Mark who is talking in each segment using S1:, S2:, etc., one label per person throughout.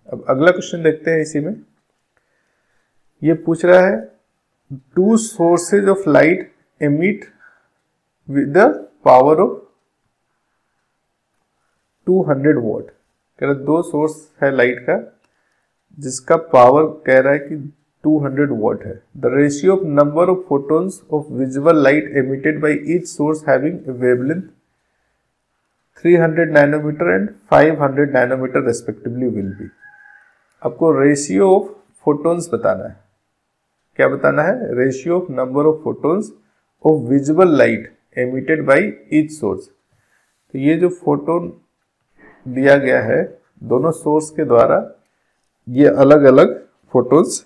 S1: अब अगला क्वेश्चन देखते हैं इसी में। ये पूछ रहा है two sources of light emit with the power of 200 watt. कह रहा है दो सोर्स है लाइट का जिसका पावर कह रहा है कि 200 वॉट है। The ratio of number of photons of visual light emitted by each source having wavelength 300 nanometre and 500 nanometre respectively will be. आपको रेशियो ऑफ फोटॉन्स बताना है। क्या बताना है? Ratio of number of photons of visual light emitted by each source. तो ये जो photon दिया गया है दोनों सोर्स के द्वारा, ये अलग अलग फोटॉन्स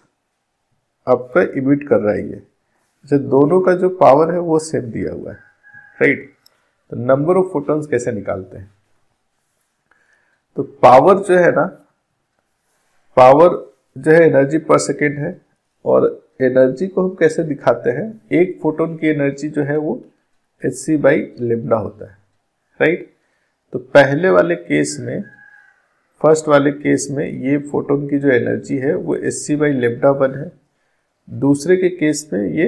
S1: आपका इमिट कर रहा है। ये अच्छा, दोनों का जो पावर है वो सेम दिया हुआ है, राइट। तो नंबर ऑफ फोटॉन्स कैसे निकालते हैं? तो पावर जो है ना, पावर जो है एनर्जी पर सेकेंड है, और एनर्जी को हम कैसे दिखाते हैं? एक फोटोन की एनर्जी जो है वो hc/λ होता है, राइट। तो पहले वाले केस में, फर्स्ट वाले केस में ये फोटोन की जो एनर्जी है वो hc/λ1 है। दूसरे के केस में ये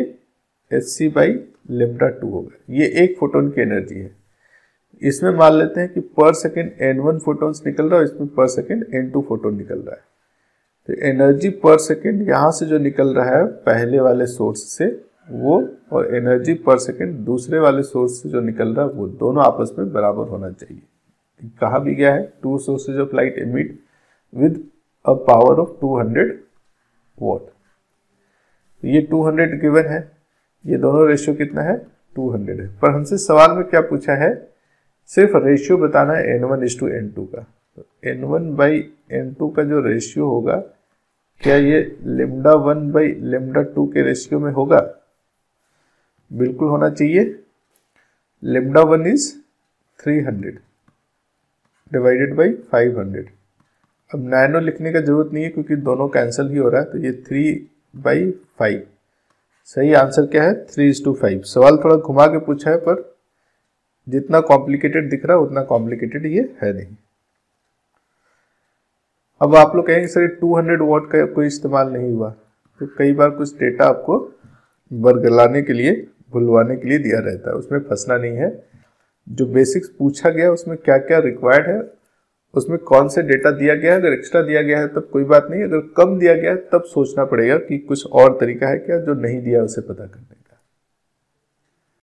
S1: hc/λ2 होगा। ये एक फोटोन की एनर्जी है। इसमें मान लेते हैं कि पर सेकेंड n1 फोटोन्स निकल रहा है, इसमें पर सेकेंड n2 फोटोन निकल रहा है। तो एनर्जी पर सेकेंड यहाँ से जो निकल रहा है पहले वाले सोर्स से वो, और एनर्जी पर सेकेंड दूसरे वाले सोर्स से जो निकल रहा है वो, दोनों आपस में बराबर होना चाहिए। कहा भी गया है two sources of light emit with a power of 200 watt. ये 200 गिवन है, ये दोनों रेशियो कितना है? 200 है। पर हमसे सवाल में क्या पूछा है? सिर्फ रेशियो बताना है n1:n2 का। तो n1/n2 का जो रेशियो होगा, क्या ये λ1/λ2 के रेशियो में होगा? बिल्कुल होना चाहिए। λ1 इज 300 डिवाइडेड बाई 500। अब नैनो लिखने का जरूरत नहीं है क्योंकि दोनों कैंसिल ही हो रहा है, तो ये 3/5। सही आंसर क्या है? 3:5। सवाल थोड़ा घुमा के पूछा है, पर जितना कॉम्प्लिकेटेड दिख रहा है उतना कॉम्प्लिकेटेड ये है नहीं। अब आप लोग कहेंगे सर 200 वॉट का कोई इस्तेमाल नहीं हुआ, तो कई बार कुछ डेटा आपको बरगलाने के लिए, भुलवाने के लिए दिया रहता है, उसमें फंसना नहीं है। जो बेसिक्स पूछा गया उसमें क्या क्या रिक्वायर्ड है, उसमें कौन से डेटा दिया गया है। अगर एक्स्ट्रा दिया गया है तब कोई बात नहीं, अगर कम दिया गया है तब सोचना पड़ेगा कि कुछ और तरीका है क्या जो नहीं दिया उसे पता करने का।